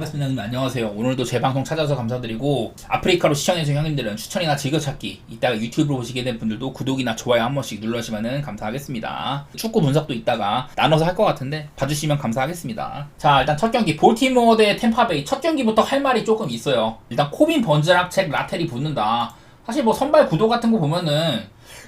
반갑습니다. 형님 안녕하세요. 오늘도 제 방송 찾아서 감사드리고 아프리카로 시청해주신 형님들은 추천이나 즐겨찾기 이따가 유튜브로 보시게 된 분들도 구독이나 좋아요 한 번씩 눌러주시면 감사하겠습니다. 축구 분석도 이따가 나눠서 할 것 같은데 봐주시면 감사하겠습니다. 자, 일단 첫 경기 볼티모어 대 템파베이. 첫 경기부터 할 말이 조금 있어요. 일단 코빈 번즈랑 잭 라텔이 붙는다. 사실 뭐 선발 구도 같은 거 보면은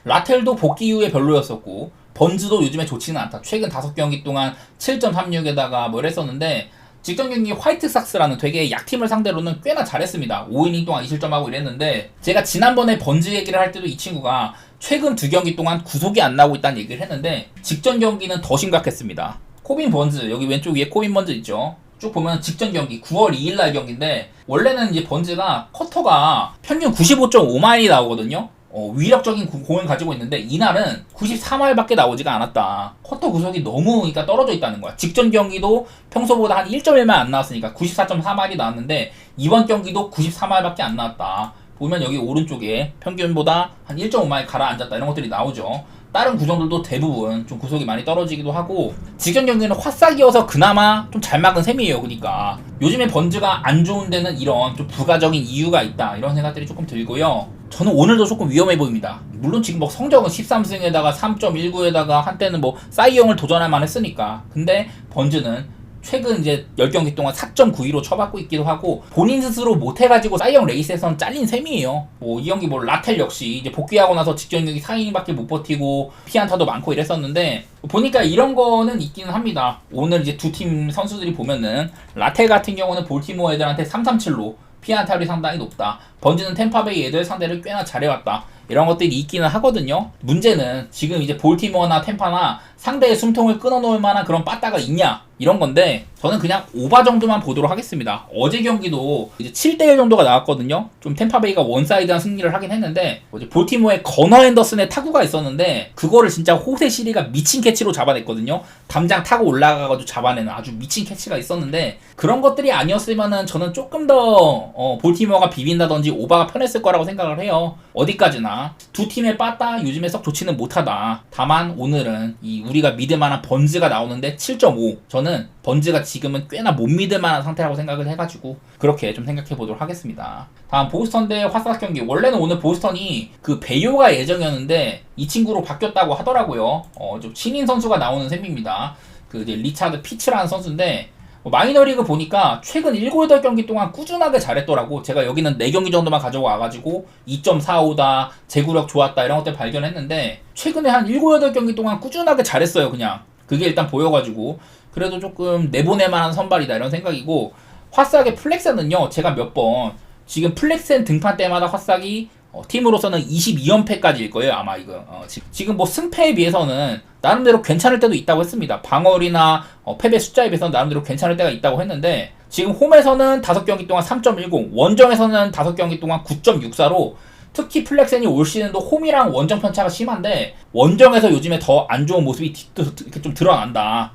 라텔도 복귀 이후에 별로였었고 번즈도 요즘에 좋지는 않다. 최근 5경기 동안 7.36에다가 뭘 했었는데 직전 경기 화이트삭스라는 되게 약팀을 상대로는 꽤나 잘했습니다. 5이닝 동안 2실점하고 이랬는데 제가 지난번에 번즈 얘기를 할 때도 이 친구가 최근 2경기 동안 구속이 안 나오고 있다는 얘기를 했는데 직전 경기는 더 심각했습니다. 코빈 번즈, 여기 왼쪽 위에 코빈 번즈 있죠. 쭉 보면 직전 경기 9월 2일날 경기인데 원래는 이제 번즈가 커터가 평균 95.5마일이 나오거든요. 위력적인 공을 가지고 있는데 이날은 94마일밖에 나오지가 않았다. 커터 구속이 너무 그러니까 떨어져 있다는 거야. 직전 경기도 평소보다 한 1.1마일 안 나왔으니까 94.4마일이 나왔는데 이번 경기도 94마일밖에 안 나왔다. 보면 여기 오른쪽에 평균보다 한 1.5마일 가라앉았다 이런 것들이 나오죠. 다른 구종들도 대부분 좀 구속이 많이 떨어지기도 하고 직전 경기는 화싹이어서 그나마 좀 잘 막은 셈이에요. 그러니까 요즘에 번즈가 안 좋은 데는 이런 좀 부가적인 이유가 있다 이런 생각들이 조금 들고요. 저는 오늘도 조금 위험해 보입니다. 물론 지금 뭐 성적은 13승에다가 3.19에다가 한때는 뭐 사이영을 도전할 만 했으니까. 근데 번즈는 최근 이제 10경기 동안 4.92로 쳐받고 있기도 하고 본인 스스로 못해가지고 사이영 레이스에서는 잘린 셈이에요. 뭐 이 경기 뭐 라텔 역시 이제 복귀하고 나서 직전 경기 4이닝밖에 못 버티고 피안타도 많고 이랬었는데 보니까 이런 거는 있기는 합니다. 오늘 이제 두 팀 선수들이 보면은 라텔 같은 경우는 볼티모어 애들한테 3.37로 피안타율이 상당히 높다. 번즈는 템파베이 애들 상대를 꽤나 잘해왔다. 이런 것들이 있기는 하거든요. 문제는 지금 이제 볼티모어나 템파나 상대의 숨통을 끊어놓을 만한 그런 빠따가 있냐 이런 건데 저는 그냥 오바 정도만 보도록 하겠습니다. 어제 경기도 이제 7대1 정도가 나왔거든요. 좀 템파베이가 원사이드한 승리를 하긴 했는데 이제 볼티모어의 거너 앤더슨의 타구가 있었는데 그거를 진짜 호세 시리가 미친 캐치로 잡아냈거든요. 담장 타고 올라가가지고 잡아내는 아주 미친 캐치가 있었는데 그런 것들이 아니었으면은 저는 조금 더 볼티모어가 비빈다든지 오바가 편했을 거라고 생각을 해요. 어디까지나 두 팀의 빠따 요즘에 썩 좋지는 못하다. 다만 오늘은 우리가 믿을만한 번즈가 나오는데 7.5 저는 번즈가 지금은 꽤나 못 믿을만한 상태라고 생각을 해가지고 그렇게 좀 생각해보도록 하겠습니다. 다음 보스턴 대 화싹 경기. 원래는 오늘 보스턴이 그 베요가 예정이었는데 이 친구로 바뀌었다고 하더라고요. 좀 신인 선수가 나오는 셈입니다. 그 이제 리차드 피츠라는 선수인데 마이너리그 보니까 최근 7, 8경기 동안 꾸준하게 잘했더라고. 제가 여기는 4경기 정도만 가져고 와가지고 2.45다, 제구력 좋았다 이런 것들 발견했는데 최근에 한 7, 8경기 동안 꾸준하게 잘했어요. 그냥 그게 일단 보여가지고 그래도 조금 내보낼 만한 선발이다 이런 생각이고 화싹의 플렉스는요. 제가 몇 번 지금 플렉스엔 등판 때마다 화싹이 팀으로서는 22연패까지일 거예요. 아마 이거 지금 뭐 승패에 비해서는 나름대로 괜찮을 때도 있다고 했습니다. 방어리나 패배 숫자에 비해서는 나름대로 괜찮을 때가 있다고 했는데 지금 홈에서는 5경기 동안 3.10 원정에서는 5경기 동안 9.64로 특히 플렉센이 올 시즌도 홈이랑 원정 편차가 심한데 원정에서 요즘에 더 안 좋은 모습이 이렇게 좀 드러난다.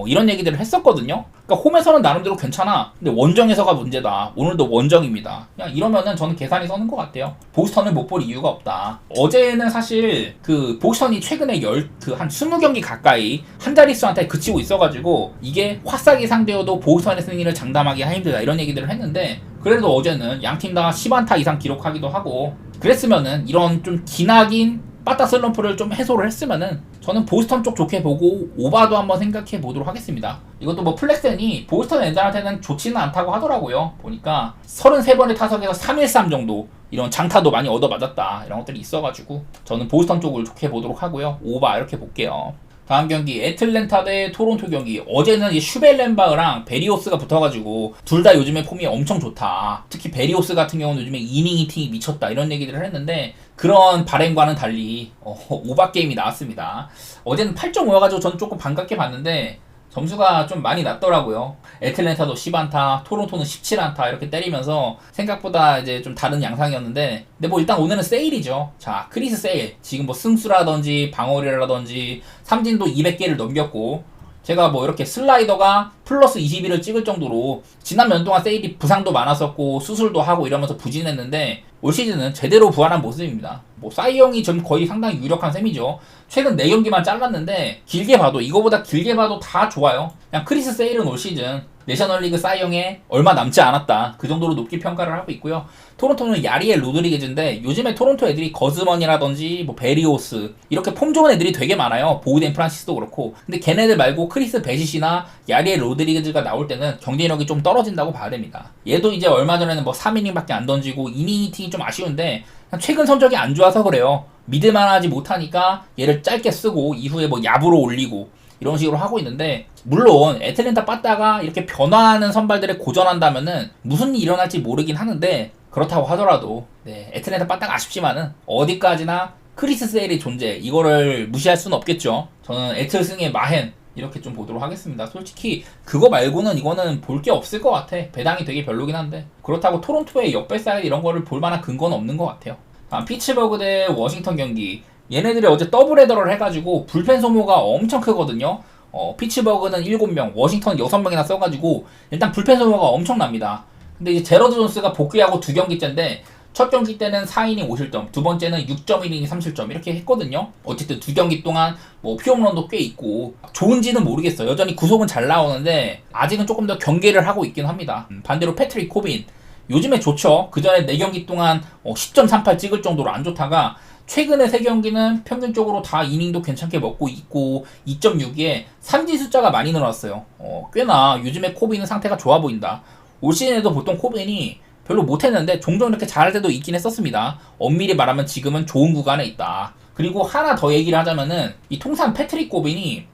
이런 얘기들을 했었거든요. 그러니까 홈에서는 나름대로 괜찮아. 근데 원정에서가 문제다. 오늘도 원정입니다. 그냥 이러면은 저는 계산이 서는 것 같아요. 보스턴을 못 볼 이유가 없다. 어제는 사실 그 보스턴이 최근에 한 20경기 가까이 한 자릿수한테 그치고 있어가지고 이게 화싹이 상대여도 보스턴의 승리를 장담하기가 힘들다. 이런 얘기들을 했는데 그래도 어제는 양팀 다 10안타 이상 기록하기도 하고 그랬으면은 이런 좀 기나긴 빠따 슬럼프를 좀 해소를 했으면은 저는 보스턴 쪽 좋게 보고 오바도 한번 생각해 보도록 하겠습니다. 이것도 뭐 플렉센이 보스턴 애들한테는 좋지는 않다고 하더라고요. 보니까 33번의 타석에서 313 정도 이런 장타도 많이 얻어맞았다 이런 것들이 있어가지고 저는 보스턴 쪽을 좋게 보도록 하고요. 오바 이렇게 볼게요. 다음 경기 애틀랜타 대 토론토 경기. 어제는 이 슈벨렌바흐랑 베리오스가 붙어가지고 둘 다 요즘에 폼이 엄청 좋다. 특히 베리오스 같은 경우는 요즘에 이닝 히팅이 미쳤다 이런 얘기들을 했는데 그런 바램과는 달리 오바 게임이 나왔습니다. 어제는 8.5여가지고 저는 조금 반갑게 봤는데 점수가 좀 많이 낮더라고요. 애틀랜타도 10안타, 토론토는 17안타 이렇게 때리면서 생각보다 이제 좀 다른 양상이었는데 근데 뭐 일단 오늘은 세일이죠. 자, 크리스 세일. 지금 뭐 승수라든지 방어리라든지 삼진도 200개를 넘겼고 제가 뭐 이렇게 슬라이더가 플러스 21을 찍을 정도로 지난 몇 년 동안 세일이 부상도 많았었고 수술도 하고 이러면서 부진했는데 올 시즌은 제대로 부활한 모습입니다. 뭐 사이영이 좀 거의 상당히 유력한 셈이죠. 최근 4경기만 잘랐는데 길게 봐도 이거보다 길게 봐도 다 좋아요. 그냥 크리스 세일은 올 시즌 내셔널리그 사이영에 얼마 남지 않았다. 그 정도로 높게 평가를 하고 있고요. 토론토는 야리엘 로드리게즈인데 요즘에 토론토 애들이 거즈먼이라든지 뭐 베리오스 이렇게 폼 좋은 애들이 되게 많아요. 보우덴 프란시스도 그렇고. 근데 걔네들 말고 크리스 베시시나 야리엘 로드리게즈가 나올 때는 경쟁력이 좀 떨어진다고 봐야 됩니다. 얘도 이제 얼마 전에는 뭐 3이닝밖에 안 던지고 이닝 히팅이 좀 아쉬운데 최근 성적이 안 좋아서 그래요. 믿을만 하지 못하니까 얘를 짧게 쓰고 이후에 뭐 야부로 올리고 이런 식으로 하고 있는데, 물론 애틀랜타 빠따가 이렇게 변화하는 선발들에 고전한다면은 무슨 일이 일어날지 모르긴 하는데, 그렇다고 하더라도 애틀랜타 빠따가 아쉽지만은 어디까지나 크리스 세일의 존재 이거를 무시할 수는 없겠죠. 저는 애틀승의 마헨 이렇게 좀 보도록 하겠습니다. 솔직히 그거 말고는 이거는 볼 게 없을 것 같아. 배당이 되게 별로긴 한데, 그렇다고 토론토의 역배사일 이런 거를 볼 만한 근거는 없는 것 같아요. 피츠버그 대 워싱턴 경기, 얘네들이 어제 더블 헤더를 해가지고 불펜 소모가 엄청 크거든요. 피츠버그는 7명, 워싱턴 6명이나 써가지고 일단 불펜 소모가 엄청납니다. 근데 이제 제러드 존스가 복귀하고 2경기째인데 첫 경기 때는 4이닝 5실점, 두 번째는 6.1이닝 3실점 이렇게 했거든요. 어쨌든 2경기 동안 뭐 피홈런도 꽤 있고 좋은지는 모르겠어요. 여전히 구속은 잘 나오는데 아직은 조금 더 경계를 하고 있긴 합니다. 반대로 패트릭 코빈 요즘에 좋죠. 그 전에 4경기 동안 10.38 찍을 정도로 안 좋다가 최근에 3경기는 평균적으로 다 이닝도 괜찮게 먹고 있고 2.6에 삼진 숫자가 많이 늘어났어요. 꽤나 요즘에 코빈은 상태가 좋아 보인다. 올 시즌에도 보통 코빈이 별로 못했는데 종종 이렇게 잘할 때도 있긴 했었습니다. 엄밀히 말하면 지금은 좋은 구간에 있다. 그리고 하나 더 얘기를 하자면은 이 통산 패트릭 코빈이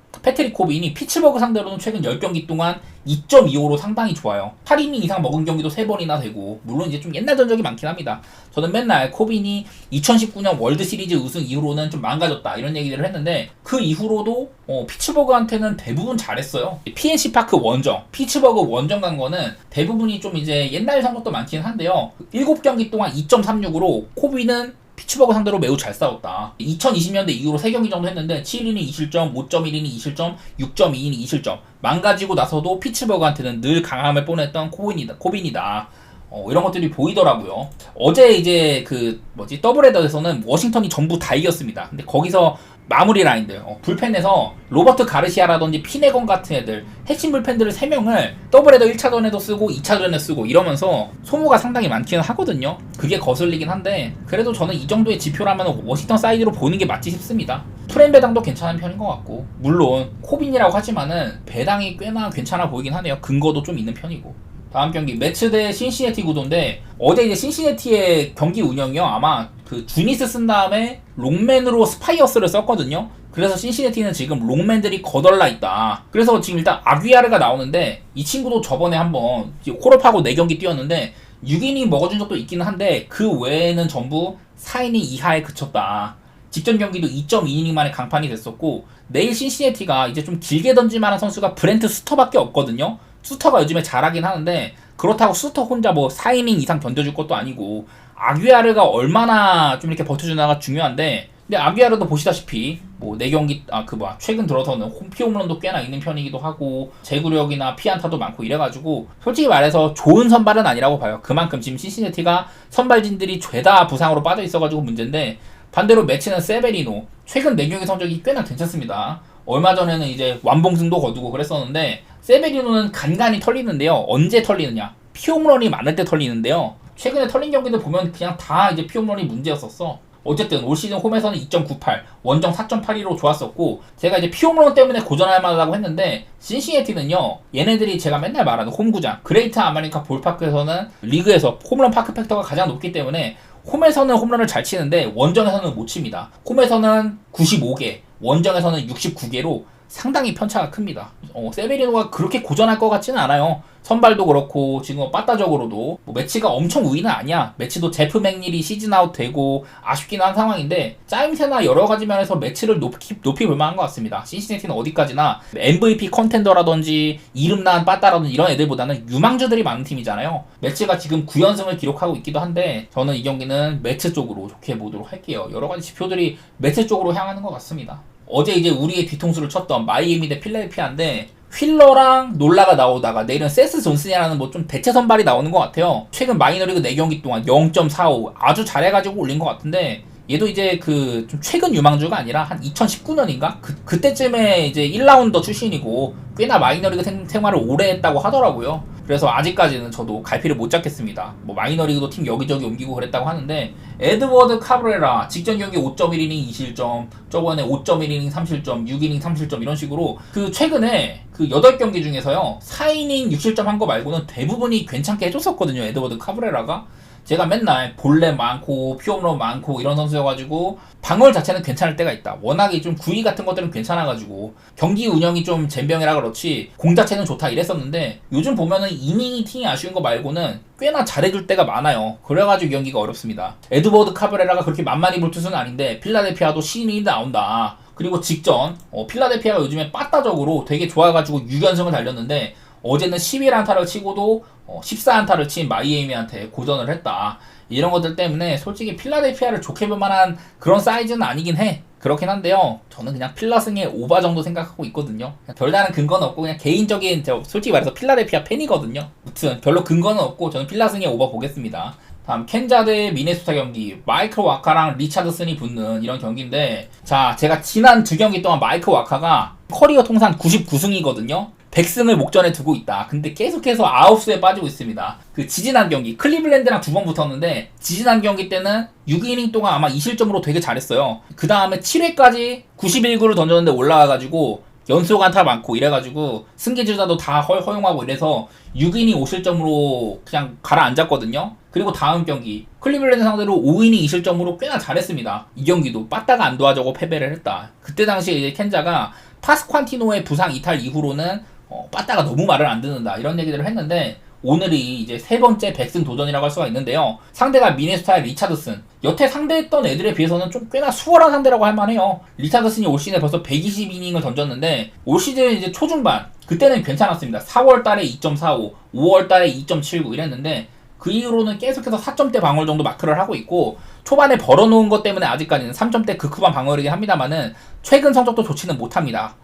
피츠버그 상대로는 최근 10경기 동안 2.25로 상당히 좋아요. 8이닝 이상 먹은 경기도 3번이나 되고, 물론 이제 좀 옛날 전적이 많긴 합니다. 저는 맨날 코빈이 2019년 월드시리즈 우승 이후로는 좀 망가졌다 이런 얘기들을 했는데, 그 이후로도 피츠버그한테는 대부분 잘했어요. PNC 파크 원정, 피츠버그 원정 간 거는 대부분이 좀 이제 옛날 성적도 많긴 한데요. 7경기 동안 2.36으로 코빈은 피츠버그 상대로 매우 잘 싸웠다. 2020년대 이후로 3경기 정도 했는데 7이닝 2실점, 5.1이닝 2실점, 6.2이닝 2실점. 망가지고 나서도 피츠버그한테는 늘 강함을 뽐냈던 코빈이다. 이런 것들이 보이더라고요. 어제 이제 더블헤더에서는 워싱턴이 전부 다 이겼습니다. 근데 거기서 마무리 라인들, 불펜에서 로버트 가르시아라든지 피네건 같은 애들, 핵심 불펜들을 3명을 더블헤더 1차전에도 쓰고 2차전에 쓰고 이러면서 소모가 상당히 많기는 하거든요. 그게 거슬리긴 한데, 그래도 저는 이 정도의 지표라면 워싱턴 사이드로 보는 게 맞지 싶습니다. 프렌 배당도 괜찮은 편인 것 같고, 물론 코빈이라고 하지만은 배당이 꽤나 괜찮아 보이긴 하네요. 근거도 좀 있는 편이고. 다음 경기 매츠 대 신시내티 구도인데, 어제 이제 신시내티의 경기 운영이요, 아마 그 주니스 쓴 다음에 롱맨으로 스파이어스를 썼거든요. 그래서 신시내티는 지금 롱맨들이 거덜나 있다. 그래서 지금 일단 아귀아르가 나오는데, 이 친구도 저번에 한번 콜업하고 4경기 뛰었는데 6이닝 먹어준 적도 있기는 한데 그 외에는 전부 4이닝 이하에 그쳤다. 직전 경기도 2.2이닝 만에 강판이 됐었고, 내일 신시내티가 이제 좀 길게 던질만한 선수가 브렌트 수터밖에 없거든요. 수터가 요즘에 잘하긴 하는데, 그렇다고 수터 혼자 뭐 4이닝 이상 던져줄 것도 아니고, 아귀아르가 얼마나 좀 이렇게 버텨주나가 중요한데, 근데 아귀아르도 보시다시피 뭐 4경기 최근 들어서는 홈런도 꽤나 있는 편이기도 하고 제구력이나 피안타도 많고 이래가지고 솔직히 말해서 좋은 선발은 아니라고 봐요. 그만큼 지금 신시내티가 선발진들이 죄다 부상으로 빠져 있어가지고 문제인데, 반대로 매치는 세베리노 최근 4경기 성적이 꽤나 괜찮습니다. 얼마 전에는 이제 완봉승도 거두고 그랬었는데, 세베리노는 간간히 털리는데요. 언제 털리느냐? 피홈런이 많을 때 털리는데요. 최근에 털린 경기들 보면 그냥 다 이제 피홈런이 문제였었어. 어쨌든 올 시즌 홈에서는 2.98, 원정 4.82로 좋았었고, 제가 이제 피홈런 때문에 고전할 만하다고 했는데, 신시내티는요, 얘네들이 제가 맨날 말하는 홈구장 그레이트 아메리카 볼파크에서는 리그에서 홈런 파크 팩터가 가장 높기 때문에 홈에서는 홈런을 잘 치는데 원정에서는 못 칩니다. 홈에서는 95개, 원정에서는 69개로 상당히 편차가 큽니다. 세베리노가 그렇게 고전할 것 같지는 않아요. 선발도 그렇고 지금 빠따적으로도 뭐 매치가 엄청 우위는 아니야. 매치도 제프 맥닐이 시즌 아웃 되고 아쉽긴 한 상황인데, 짜임새나 여러 가지 면에서 매치를 높이 볼 만한 것 같습니다. 신시내티는 어디까지나 MVP 컨텐더라든지 이름난 빠따라든지 이런 애들보다는 유망주들이 많은 팀이잖아요. 매치가 지금 9연승을 기록하고 있기도 한데, 저는 이 경기는 매치 쪽으로 좋게 보도록 할게요. 여러 가지 지표들이 매치 쪽으로 향하는 것 같습니다. 어제 이제 우리의 뒤통수를 쳤던 마이애미 대 필라델피아인데, 휠러랑 놀라가 나오다가 내일은 세스 존슨이라는 뭐 좀 대체 선발이 나오는 것 같아요. 최근 마이너리그 4경기 동안 0.45 아주 잘해가지고 올린 것 같은데, 얘도 이제 그 좀 최근 유망주가 아니라 한 2019년인가? 그때쯤에 이제 1라운더 출신이고 꽤나 마이너리그 생활을 오래 했다고 하더라고요. 그래서 아직까지는 저도 갈피를 못 잡겠습니다. 뭐 마이너리그도 팀 여기저기 옮기고 그랬다고 하는데 에드워드 카브레라 직전 경기 5.1이닝 2실점, 저번에 5.1이닝 3실점, 6이닝 3실점 이런 식으로 그 최근에 그 8경기 중에서요 4이닝 6실점 한 거 말고는 대부분이 괜찮게 해줬었거든요. 에드워드 카브레라가. 제가 맨날 볼넷 많고 피홈런 많고 이런 선수여가지고 방어율 자체는 괜찮을 때가 있다. 워낙에 좀 구위 같은 것들은 괜찮아가지고 경기 운영이 좀 젬병이라 그렇지 공 자체는 좋다 이랬었는데 요즘 보면은 이닝이 팀이 아쉬운 거 말고는 꽤나 잘해줄 때가 많아요. 그래가지고 경기가 어렵습니다. 에드워드 카브레라가 그렇게 만만히 볼 투수는 아닌데 필라델피아도 신인이 나온다. 그리고 직전 필라델피아가 요즘에 빠따적으로 되게 좋아가지고 6연승을 달렸는데 어제는 11안타를 치고도 14안타를 친 마이애미한테 고전을 했다. 이런 것들 때문에 솔직히 필라델피아를 좋게 볼 만한 그런 사이즈는 아니긴 해. 그렇긴 한데요. 저는 그냥 필라승의 오바 정도 생각하고 있거든요. 별다른 근거는 없고 그냥 개인적인 솔직히 말해서 필라델피아 팬이거든요. 아무튼 별로 근거는 없고 저는 필라승의 오바 보겠습니다. 다음 캔자 대 미네소타 경기 마이클 와카랑 리차드슨이 붙는 이런 경기인데 자 제가 지난 2경기 동안 마이클 와카가 커리어 통산 99승이거든요. 100승을 목전에 두고 있다. 근데 계속해서 아웃수에 빠지고 있습니다. 그 지지난 경기 클리블랜드랑 2번 붙었는데 지지난 경기 때는 6이닝 동안 아마 2실점으로 되게 잘했어요. 그 다음에 7회까지 91구를 던졌는데 올라와가지고 연속 안타 많고 이래가지고 승기주자도 다 허용하고 이래서 6이닝 5실점으로 그냥 가라앉았거든요. 그리고 다음 경기 클리블랜드 상대로 5이닝 2실점으로 꽤나 잘했습니다. 이 경기도 빠따가 안 도와주고 패배를 했다. 그때 당시에 이제 켄자가 파스콴티노의 부상 이탈 이후로는 빠따가 너무 말을 안 듣는다 이런 얘기들을 했는데 오늘이 이제 세 번째 100승 도전이라고 할 수가 있는데요. 상대가 미네소타의 리차드슨. 여태 상대했던 애들에 비해서는 좀 꽤나 수월한 상대라고 할 만해요. 리차드슨이 올 시즌에 벌써 120이닝을 던졌는데 올 시즌 이제 초중반 그때는 괜찮았습니다. 4월 달에 2.45, 5월 달에 2.79 이랬는데 그 이후로는 계속해서 4점대 방어율 정도 마크를 하고 있고 초반에 벌어놓은 것 때문에 아직까지는 3점대 극후반 방어율이긴 합니다만은 최근 성적도 좋지는 못합니다.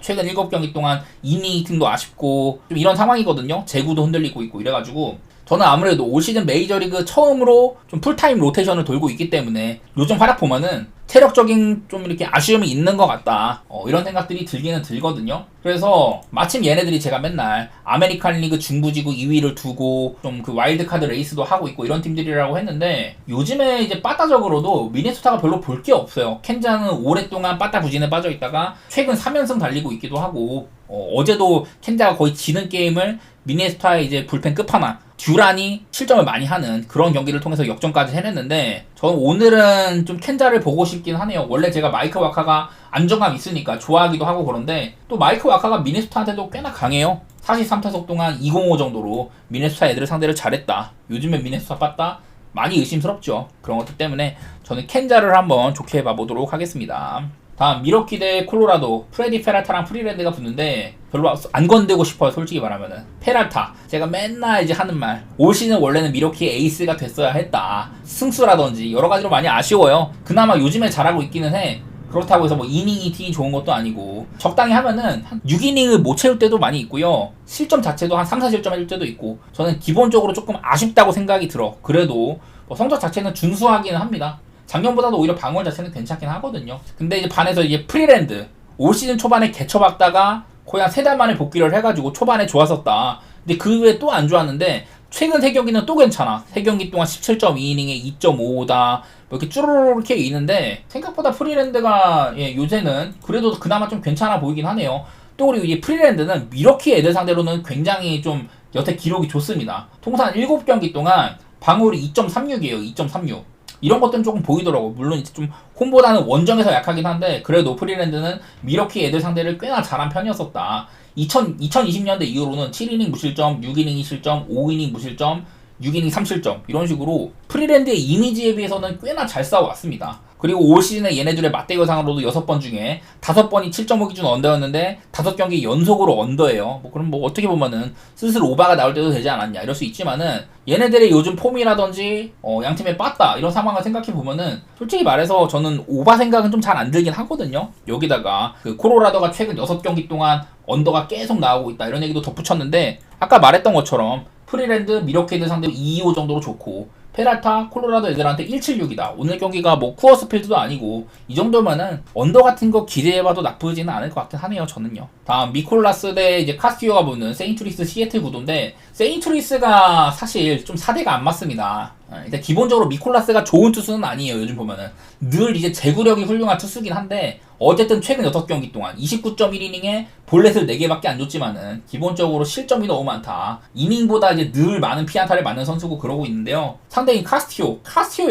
최근 7경기 동안 이닝 히팅도 아쉽고 좀 이런 상황이거든요. 제구도 흔들리고 있고 이래가지고 저는 아무래도 올 시즌 메이저리그 처음으로 좀 풀타임 로테이션을 돌고 있기 때문에 요즘 활약 보면은 체력적인 좀 이렇게 아쉬움이 있는 것 같다. 이런 생각들이 들기는 들거든요. 그래서 마침 얘네들이 제가 맨날 아메리칸 리그 중부지구 2위를 두고 좀 그 와일드카드 레이스도 하고 있고 이런 팀들이라고 했는데 요즘에 이제 빠따적으로도 미네소타가 별로 볼 게 없어요. 켄자는 오랫동안 빠따 부진에 빠져 있다가 최근 3연승 달리고 있기도 하고 어제도 켄자가 거의 지는 게임을 미네소타의 이제 불펜 끝판왕 듀란이 실점을 많이 하는 그런 경기를 통해서 역전까지 해냈는데 저는 오늘은 좀 켄자를 보고 싶긴 하네요. 원래 제가 마이크 와카가 안정감 있으니까 좋아하기도 하고 그런데 또 마이크 와카가 미네소타한테도 꽤나 강해요. 43타석 동안 205 정도로 미네소타 애들을 상대를 잘했다. 요즘에 미네소타 빠따 많이 의심스럽죠. 그런 것들 때문에 저는 켄자를 한번 좋게 봐보도록 하겠습니다. 다음 미러키 대 콜로라도 프레디 페랄타랑 프리랜드가 붙는데 별로 안 건들고 싶어요. 솔직히 말하면은 페랄타 제가 맨날 이제 하는 말 올 시즌 원래는 미러키의 에이스가 됐어야 했다. 승수라든지 여러 가지로 많이 아쉬워요. 그나마 요즘에 잘하고 있기는 해. 그렇다고 해서 뭐 이닝 히팅이 좋은 것도 아니고 적당히 하면은 한 6이닝을 못 채울 때도 많이 있고요. 실점 자체도 한 3, 4실점 해줄 때도 있고 저는 기본적으로 조금 아쉽다고 생각이 들어. 그래도 뭐 성적 자체는 준수하기는 합니다. 작년보다도 오히려 방어율 자체는 괜찮긴 하거든요. 근데 이제 반해서 이제 프리랜드 올 시즌 초반에 개쳐박다가 거의 한 3달 만에 복귀를 해가지고 초반에 좋았었다. 근데 그 후에 또 안 좋았는데 최근 3경기는 또 괜찮아. 3경기 동안 17.2이닝에 2.55다 뭐 이렇게 쭈루루루 이렇게 있는데 생각보다 프리랜드가 요새는 그래도 그나마 좀 괜찮아 보이긴 하네요. 또 그리고 이 프리랜드는 미러키 애들 상대로는 굉장히 좀 여태 기록이 좋습니다. 통산 7경기 동안 방어율이 2.36이에요. 2.36. 이런 것들은 조금 보이더라고. 물론 이제 좀 홈보다는 원정에서 약하긴 한데 그래도 프리랜드는 미러키 애들 상대를 꽤나 잘한 편이었었다. 2020년대 이후로는 7이닝 무실점, 6이닝 2실점, 5이닝 무실점, 6이닝 3실점 이런 식으로 프리랜드의 이미지에 비해서는 꽤나 잘 싸워왔습니다. 그리고 올 시즌에 얘네들의 맞대결상으로도 6번 중에 5번이 7.5 기준 언더였는데 5경기 연속으로 언더예요. 뭐 그럼 뭐 어떻게 보면은 슬슬 오바가 나올 때도 되지 않았냐 이럴 수 있지만은 얘네들의 요즘 폼이라든지 양팀의 빠따 이런 상황을 생각해 보면은 솔직히 말해서 저는 오바 생각은 좀 잘 안 들긴 하거든요. 여기다가 그 콜로라도가 최근 6경기 동안 언더가 계속 나오고 있다 이런 얘기도 덧붙였는데 아까 말했던 것처럼 프리랜드 미러키들 상대로 2-2-5 정도로 좋고 페랄타, 콜로라도 애들한테 176이다. 오늘 경기가 뭐 쿠어스필드도 아니고 이 정도면은 언더 같은 거 기대해봐도 나쁘지는 않을 것 같긴 하네요. 저는요. 다음 미콜라스 대 이제 카스티오가 붙는 세인트루이스 시애틀 구도인데 세인트루이스가 사실 좀 사대가 안 맞습니다. 일단 기본적으로 미콜라스가 좋은 투수는 아니에요. 요즘 보면은 늘 이제 제구력이 훌륭한 투수긴 한데 어쨌든 최근 6경기 동안 29.1이닝에 볼넷을 4개밖에 안 줬지만은 기본적으로 실점이 너무 많다. 이닝보다 이제 늘 많은 피안타를 맞는 선수고 그러고 있는데요. 상대인 카스티오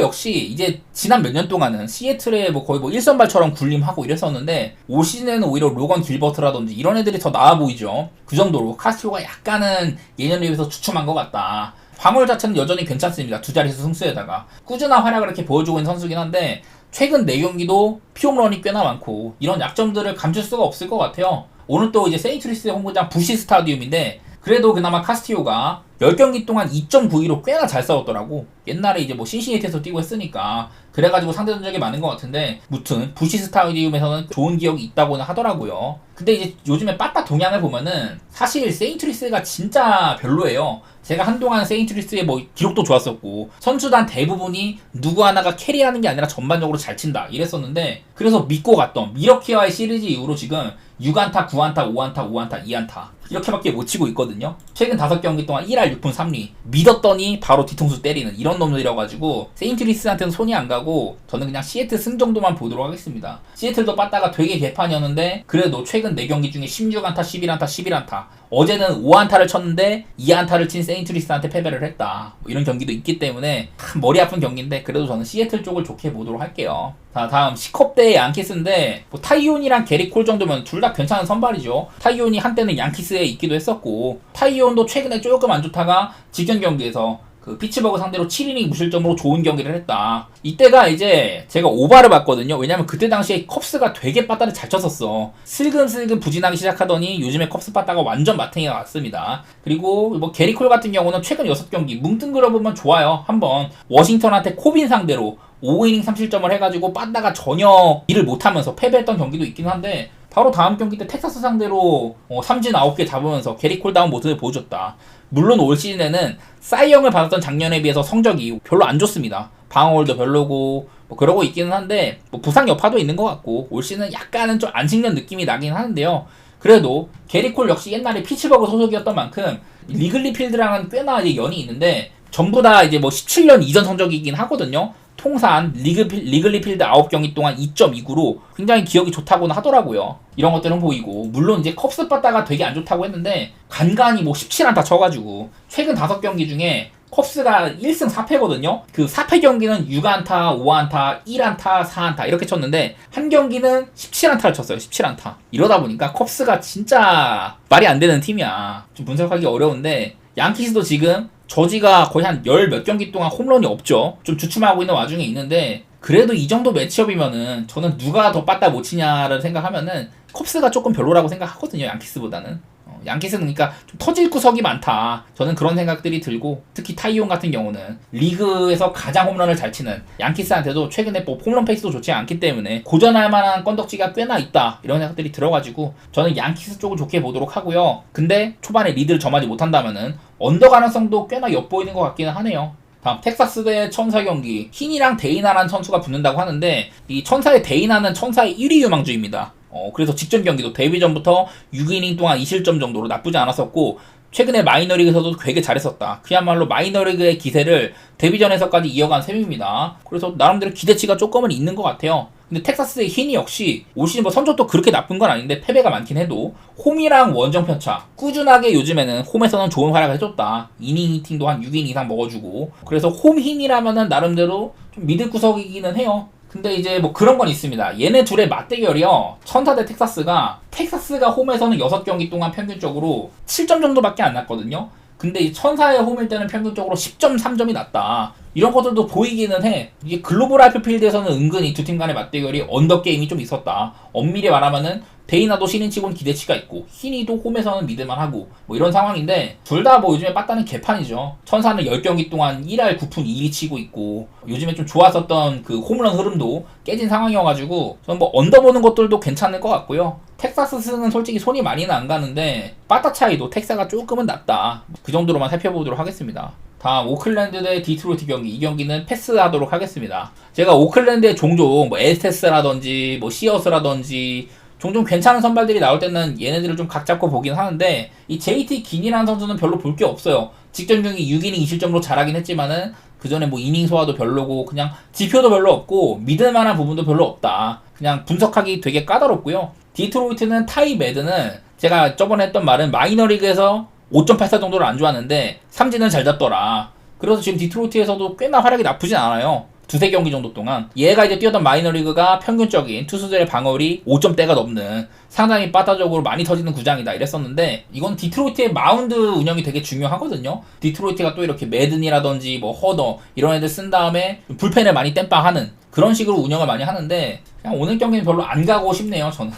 역시 이제 지난 몇 년 동안은 시애틀에 뭐 거의 뭐 1선발처럼 군림하고 이랬었는데 올 시즌에는 오히려 로건 길버트라든지 이런 애들이 더 나아 보이죠. 그 정도로 카스티오가 약간은 예년에 비해서 주춤한 것 같다. 화물 자체는 여전히 괜찮습니다. 두 자릿수 승수에다가 꾸준한 활약을 이렇게 보여주고 있는 선수긴 한데 최근 4경기도 피홈런이 꽤나 많고 이런 약점들을 감출 수가 없을 것 같아요. 오늘 또 이제 세인트루이스의 홈구장 부시 스타디움인데 그래도 그나마 카스티오가 10경기 동안 2.92로 꽤나 잘 싸웠더라고. 옛날에 이제 뭐 신시내티에서 뛰고 했으니까 그래가지고 상대 전적이 많은 것 같은데 무튼 부시 스타디움에서는 좋은 기억이 있다고는 하더라고요. 근데 이제 요즘에 빠따 동향을 보면은 사실 세인트루이스가 진짜 별로예요. 제가 한동안 세인트루이스의 뭐 기록도 좋았었고 선수단 대부분이 누구 하나가 캐리하는 게 아니라 전반적으로 잘 친다 이랬었는데 그래서 믿고 갔던 미러키와의 시리즈 이후로 지금 6안타, 9안타, 5안타, 5안타, 2안타 이렇게밖에 못 치고 있거든요. 최근 5경기 동안 1할 6푼 3리 믿었더니 바로 뒤통수 때리는 이런 놈들이라가지고 세인트루이스한테는 손이 안 가고 저는 그냥 시애틀 승 정도만 보도록 하겠습니다. 시애틀도 빠따가 되게 개판이었는데 그래도 최근 4경기 중에 16안타, 11안타, 11안타 어제는 5안타를 쳤는데 2안타를 친 세인트루이스한테 패배를 했다. 뭐 이런 경기도 있기 때문에 참 머리 아픈 경기인데 그래도 저는 시애틀 쪽을 좋게 보도록 할게요. 자, 다음 시컵 대 양키스인데 뭐 타이온이랑 게리콜 정도면 둘 다 괜찮은 선발이죠. 타이온이 한때는 양키스에 있기도 했었고 타이온도 최근에 조금 안 좋다가 직전 경기에서 그 피츠버그 상대로 7이닝 무실점으로 좋은 경기를 했다. 이때가 이제 제가 오바를 봤거든요. 왜냐면 그때 당시에 컵스가 되게 빠따를 잘 쳤었어. 슬금슬금 부진하기 시작하더니 요즘에 컵스 빠따가 완전 마탱이가 왔습니다. 그리고 뭐 게리콜 같은 경우는 최근 6경기 뭉뚱그려보면 좋아요. 한번 워싱턴한테 코빈 상대로 5이닝 3실점을 해가지고 빠따가 전혀 일을 못하면서 패배했던 경기도 있긴 한데 바로 다음 경기 때 텍사스 상대로 삼진 9개 잡으면서 게리콜다운 모습을 보여줬다. 물론 올 시즌에는 사이영을 받았던 작년에 비해서 성적이 별로 안 좋습니다. 방어홀도 별로고 뭐 그러고 있기는 한데 뭐 부상 여파도 있는 것 같고 올 시즌은 약간은 좀 안식년 느낌이 나긴 하는데요. 그래도 게리콜 역시 옛날에 피츠버그 소속이었던 만큼 리글리 필드랑은 꽤나 이제 연이 있는데 전부 다 이제 뭐 17년 이전 성적이긴 하거든요. 통산 리글리 필드 9경기 동안 2.29로 굉장히 기억이 좋다고는 하더라고요. 이런 것들은 보이고 물론 이제 컵스 빠따가 되게 안 좋다고 했는데 간간히 뭐 17안타 쳐가지고 최근 5경기 중에 컵스가 1승 4패거든요. 그 4패 경기는 6안타, 5안타, 1안타, 4안타 이렇게 쳤는데 한 경기는 17안타를 쳤어요. 17안타. 이러다 보니까 컵스가 진짜 말이 안 되는 팀이야. 좀 분석하기 어려운데 양키스도 지금 저지가 거의 한 10몇 경기 동안 홈런이 없죠. 좀 주춤하고 있는 와중에 있는데 그래도 이 정도 매치업이면은 저는 누가 더 빠따 못 치냐를 생각하면은 컵스가 조금 별로라고 생각하거든요. 양키스보다는. 양키스는 그러니까 좀 터질 구석이 많다. 저는 그런 생각들이 들고 특히 타이온 같은 경우는 리그에서 가장 홈런을 잘 치는 양키스한테도 최근에 뭐 홈런 페이스도 좋지 않기 때문에 고전할 만한 건덕지가 꽤나 있다. 이런 생각들이 들어가지고 저는 양키스 쪽을 좋게 보도록 하고요. 근데 초반에 리드를 점하지 못한다면은 언더 가능성도 꽤나 엿보이는 것 같기는 하네요. 다음 텍사스 대 천사 경기 흰이랑 데이나라는 선수가 붙는다고 하는데 이 천사의 데이나는 천사의 1위 유망주입니다. 그래서 직전 경기도 데뷔전부터 6이닝 동안 2실점 정도로 나쁘지 않았었고 최근에 마이너리그에서도 되게 잘했었다. 그야말로 마이너리그의 기세를 데뷔전에서까지 이어간 셈입니다. 그래서 나름대로 기대치가 조금은 있는 것 같아요. 근데 텍사스의 흰이 역시 올 시즌 뭐 선전도 그렇게 나쁜 건 아닌데 패배가 많긴 해도 홈이랑 원정 편차 꾸준하게 요즘에는 홈에서는 좋은 활약을 해줬다. 이닝 히팅도 한 6이닝 이상 먹어주고 그래서 홈 흰이라면은 나름대로 좀 믿을 구석이기는 해요. 근데 이제 뭐 그런 건 있습니다. 얘네 둘의 맞대결이요. 천사 대 텍사스가 홈에서는 6경기 동안 평균적으로 7점 정도밖에 안 났거든요. 근데 이 천사의 홈일 때는 평균적으로 10.3점이 났다. 이런 것들도 보이기는 해. 이게 글로벌 알프필드에서는 은근히 두 팀 간의 맞대결이 언더게임이 좀 있었다. 엄밀히 말하면은 데이나도 신인치곤 기대치가 있고 흰이도 홈에서는 믿을만하고 뭐 이런 상황인데 둘 다 뭐 요즘에 빠따는 개판이죠. 천사는 10경기 동안 1할 9푼 2리 치고 있고 요즘에 좀 좋았었던 그 홈런 흐름도 깨진 상황이어가지고 저는 뭐 언더 보는 것들도 괜찮을 것 같고요. 텍사스는 솔직히 손이 많이는 안 가는데 빠따 차이도 텍사가 조금은 낫다. 그 정도로만 살펴보도록 하겠습니다. 다음 오클랜드 대 디트로이트 경기. 이 경기는 패스하도록 하겠습니다. 제가 오클랜드에 종종 뭐 에스테스라든지 뭐 시어스라든지 종종 괜찮은 선발들이 나올 때는 얘네들을 좀 각 잡고 보긴 하는데, 이 JT 긴이라는 선수는 별로 볼 게 없어요. 직전 경기 6이닝 2실점으로 잘하긴 했지만은 그 전에 뭐 이닝 소화도 별로고 그냥 지표도 별로 없고 믿을 만한 부분도 별로 없다. 그냥 분석하기 되게 까다롭고요. 디트로이트는 타이 매드는 제가 저번에 했던 말은 마이너리그에서 5.84 정도를 안 좋았는데 삼진은 잘 잡더라. 그래서 지금 디트로이트에서도 꽤나 활약이 나쁘진 않아요. 두세 경기 정도 동안. 얘가 이제 뛰었던 마이너리그가 평균적인 투수들의 방어율이 5점대가 넘는 상당히 빠따적으로 많이 터지는 구장이다 이랬었는데, 이건 디트로이트의 마운드 운영이 되게 중요하거든요. 디트로이트가 또 이렇게 매든이라든지 뭐 허더 이런 애들 쓴 다음에 불펜을 많이 땜빵하는 그런 식으로 운영을 많이 하는데, 그냥 오늘 경기는 별로 안 가고 싶네요 저는.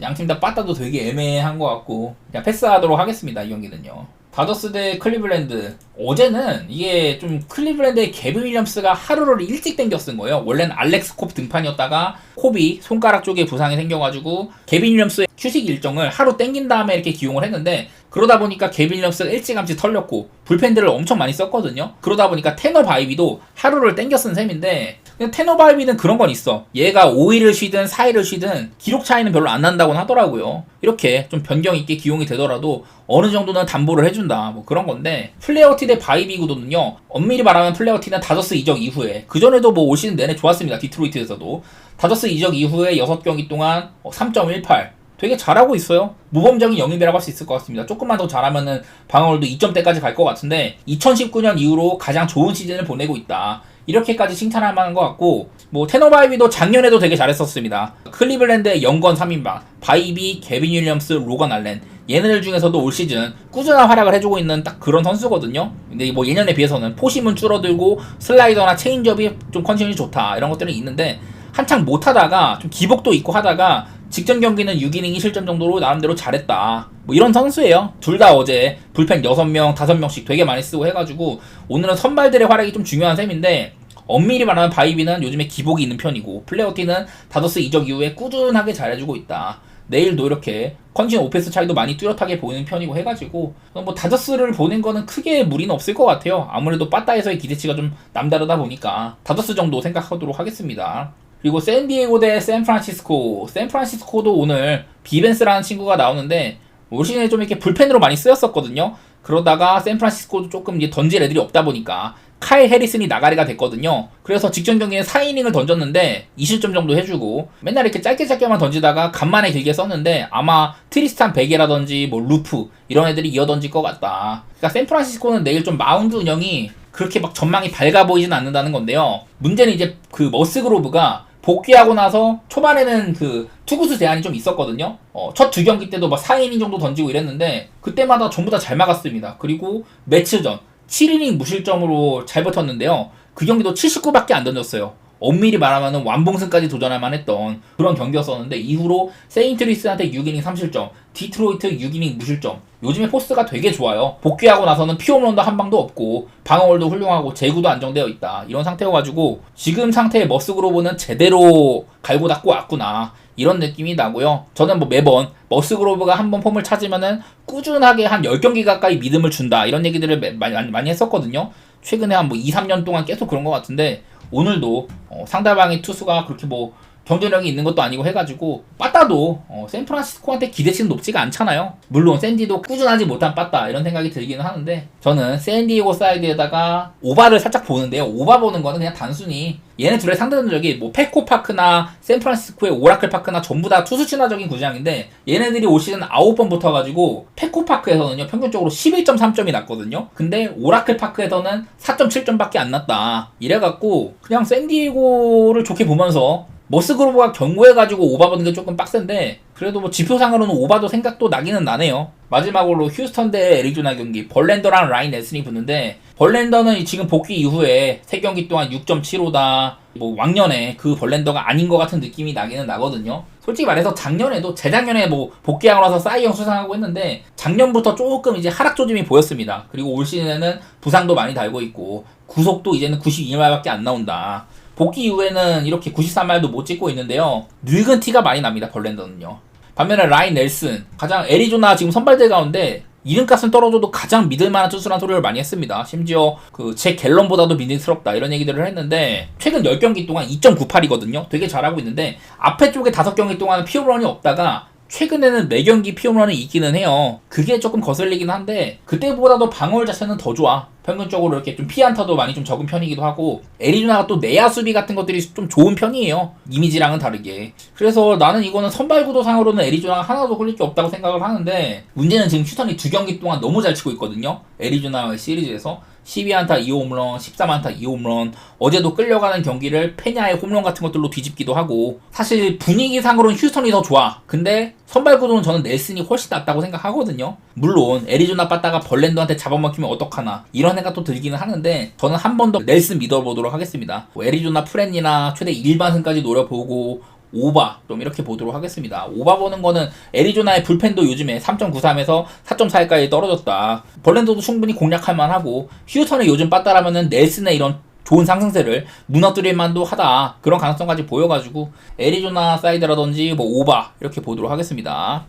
양팀 다 빠따도 되게 애매한 것 같고 그냥 패스하도록 하겠습니다 이 경기는요. 다저스 대 클리블랜드. 어제는 이게 좀 클리블랜드의 개빈 윌리엄스가 하루를 일찍 땡겨 쓴 거예요. 원래는 알렉스 콥 등판이었다가 콥이 손가락 쪽에 부상이 생겨가지고 개빈 윌리엄스의 휴식 일정을 하루 땡긴 다음에 이렇게 기용을 했는데, 그러다 보니까 개빈 윌리엄스가 일찌감치 털렸고 불펜들을 엄청 많이 썼거든요. 그러다 보니까 테너 바이비도 하루를 땡겨 쓴 셈인데, 테너 바이비는 그런 건 있어. 얘가 5일을 쉬든 4일을 쉬든 기록 차이는 별로 안 난다고는 하더라고요. 이렇게 좀 변경 있게 기용이 되더라도 어느 정도는 담보를 해준다 뭐 그런 건데, 플레어티 대 바이비 구도는요, 엄밀히 말하면 플레어티는 다저스 이적 이후에, 그전에도 뭐 올 시즌 내내 좋았습니다. 디트로이트에서도 다저스 이적 이후에 6경기 동안 3.18 되게 잘하고 있어요. 모범적인 영입이라고 할 수 있을 것 같습니다. 조금만 더 잘하면은 방어율도 2점대까지 갈 것 같은데 2019년 이후로 가장 좋은 시즌을 보내고 있다. 이렇게까지 칭찬할 만한 것 같고, 뭐 테너 바이비도 작년에도 되게 잘했었습니다. 클리블랜드의 영건 3인방 바이비, 개빈 윌리엄스, 로건 알렌, 얘네들 중에서도 올 시즌 꾸준한 활약을 해주고 있는 딱 그런 선수거든요. 근데 뭐 예년에 비해서는 포심은 줄어들고 슬라이더나 체인지업이 좀 컨디션이 좋다 이런 것들은 있는데, 한창 못하다가 좀 기복도 있고 하다가 직전 경기는 6이닝 2실점 정도로 나름대로 잘했다 뭐 이런 선수예요. 둘 다 어제 불펜 6명 5명씩 되게 많이 쓰고 해가지고 오늘은 선발들의 활약이 좀 중요한 셈인데, 엄밀히 말하면 바이비는 요즘에 기복이 있는 편이고 플레어티는 다저스 이적 이후에 꾸준하게 잘해주고 있다. 내일도 이렇게 컨디션 오페스 차이도 많이 뚜렷하게 보이는 편이고 해가지고 뭐 다저스를 보는 거는 크게 무리는 없을 것 같아요. 아무래도 빠따에서의 기대치가 좀 남다르다 보니까 다저스 정도 생각하도록 하겠습니다. 그리고 샌디에고 대 샌프란시스코. 샌프란시스코도 오늘 비벤스라는 친구가 나오는데 올 시즌에 좀 이렇게 불펜으로 많이 쓰였었거든요. 그러다가 샌프란시스코도 조금 이제 던질 애들이 없다 보니까 카일 해리슨이 나가리가 됐거든요. 그래서 직전 경기에 4이닝을 던졌는데 2실점 정도 해주고 맨날 이렇게 짧게만 던지다가 간만에 길게 썼는데 아마 트리스탄 베게라든지 뭐 루프 이런 애들이 이어 던질 것 같다. 그러니까 샌프란시스코는 내일 좀 마운드 운영이 그렇게 막 전망이 밝아 보이진 않는다는 건데요. 문제는 이제 그 머스그로브가 복귀하고 나서 초반에는 그 투구수 제한이 좀 있었거든요. 첫 2경기 때도 막 4이닝 정도 던지고 이랬는데 그때마다 전부 다 잘 막았습니다. 그리고 매치 전 7이닝 무실점으로 잘 버텼는데요. 그 경기도 79밖에 안 던졌어요. 엄밀히 말하면 완봉승까지 도전할 만했던 그런 경기였었는데, 이후로 세인트루이스한테 6이닝 3실점, 디트로이트 6이닝 무실점. 요즘에 포스가 되게 좋아요. 복귀하고 나서는 피홈런도 한 방도 없고 방어율도 훌륭하고 제구도 안정되어 있다 이런 상태여가지고 지금 상태의 머스그로브는 제대로 갈고 닦고 왔구나 이런 느낌이 나고요. 저는 뭐 매번 머스그로브가 한번 폼을 찾으면은 꾸준하게 한 10경기 가까이 믿음을 준다 이런 얘기들을 많이 했었거든요. 최근에 한 뭐 2-3년 동안 계속 그런 것 같은데, 오늘도 상대방의 투수가 그렇게 뭐 경쟁력이 있는 것도 아니고 해가지고 빠따도 샌프란시스코한테 기대치는 높지가 않잖아요. 물론 샌디도 꾸준하지 못한 빠따 이런 생각이 들기는 하는데, 저는 샌디에고 사이드에다가 오바를 살짝 보는데요. 오바 보는 거는 그냥 단순히 얘네 둘의 상대전적이 뭐 페코파크나 샌프란시스코의 오라클파크나 전부 다 투수 친화적인 구장인데, 얘네들이 올 시즌 9번 붙어가지고 페코파크에서는요 평균적으로 11.3점이 났거든요. 근데 오라클파크에서는 4.7점밖에 안 났다. 이래갖고 그냥 샌디에고를 좋게 보면서 머스그로브가 경고해가지고 오바 보는 게 조금 빡센데, 그래도 뭐 지표상으로는 오바도 생각도 나기는 나네요. 마지막으로 휴스턴 대 애리조나 경기, 벌랜더랑 라인 넬슨이 붙는데, 벌랜더는 지금 복귀 이후에 3경기 동안 6.75다 뭐 왕년에 그 벌랜더가 아닌 것 같은 느낌이 나기는 나거든요. 솔직히 말해서 작년에도, 재작년에 뭐 복귀하고 나서 사이영 수상하고 했는데 작년부터 조금 이제 하락 조짐이 보였습니다. 그리고 올 시즌에는 부상도 많이 달고 있고 구속도 이제는 92일밖에 안 나온다. 복귀 이후에는 이렇게 93말도 못 찍고 있는데요. 늙은 티가 많이 납니다, 벌랜더는요. 반면에 라인 넬슨, 가장 애리조나 지금 선발들 가운데 이름값은 떨어져도 가장 믿을만한 투수란 소리를 많이 했습니다. 심지어 제 갤런보다도 믿음스럽다 이런 얘기들을 했는데 최근 10경기 동안 2.98이거든요. 되게 잘하고 있는데 앞에 쪽에 5경기 동안 피홈런이 없다가 최근에는 매경기 피홈런이 있기는 해요. 그게 조금 거슬리긴 한데 그때보다도 방어율 자체는 더 좋아. 평균적으로 이렇게 좀 피안타도 많이 좀 적은 편이기도 하고 애리조나가 또 내야 수비 같은 것들이 좀 좋은 편이에요. 이미지랑은 다르게. 그래서 나는 이거는 선발 구도상으로는 애리조나가 하나도 걸릴 게 없다고 생각을 하는데 문제는 지금 휴턴이 2경기 동안 너무 잘 치고 있거든요. 애리조나 시리즈에서 12안타 2홈런, 13안타 2홈런 어제도 끌려가는 경기를 페냐의 홈런 같은 것들로 뒤집기도 하고 사실 분위기상으로는 휴스턴이 더 좋아. 근데 선발 구도는 저는 넬슨이 훨씬 낫다고 생각하거든요. 물론 애리조나 빠따가 벌랜더한테 잡아먹히면 어떡하나 이런 생각도 들기는 하는데 저는 한 번 더 넬슨 믿어보도록 하겠습니다. 애리조나 프렌이나 최대 1반승까지 노려보고 오바 좀 이렇게 보도록 하겠습니다. 오바 보는 거는 애리조나의 불펜도 요즘에 3.93에서 4.41까지 떨어졌다. 벌랜더도 충분히 공략할 만하고 휴스턴의 요즘 빠따라면은 넬슨의 이런 좋은 상승세를 무너뜨릴 만도 하다. 그런 가능성까지 보여가지고 애리조나 사이드라든지 뭐 오바 이렇게 보도록 하겠습니다.